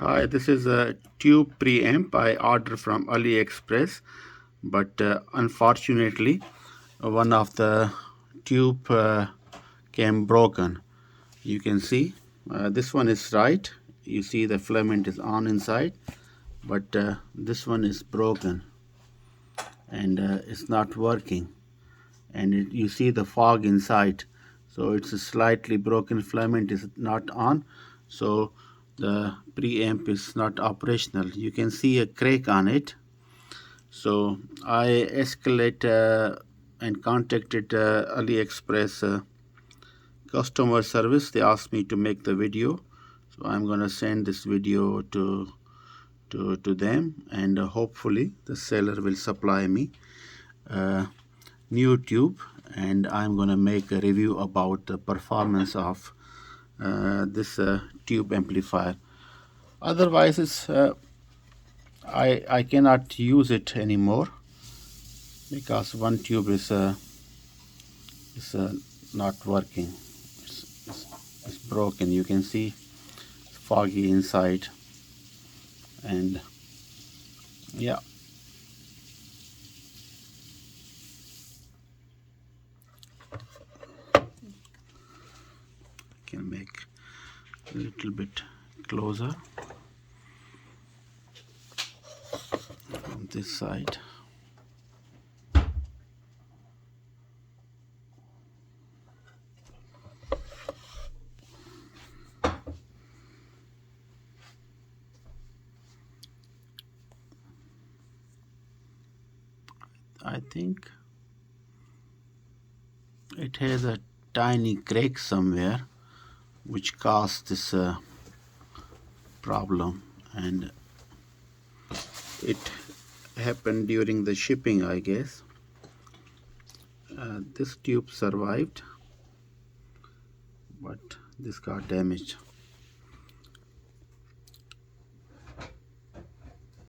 Hi, this is a tube preamp I ordered from AliExpress, but unfortunately, one of the tube came broken. You can see this one is right. You see the filament is on inside, but this one is broken and it's not working. And you see the fog inside, so it's a slightly broken filament is not on, so the preamp is not operational. You can see a crack on it. So I escalate and contacted AliExpress customer service. They asked me to make the video, so I'm gonna send this video to them, and hopefully the seller will supply me new tube, and I'm gonna make a review about the performance of this tube amplifier. Otherwise, it's I cannot use it anymore because one tube is not working. It's broken. You can see it's foggy inside, and yeah. Can make a little bit closer from this side. I think it has a tiny crack somewhere which caused this problem, and it happened during the shipping, I guess. This tube survived, but this got damaged.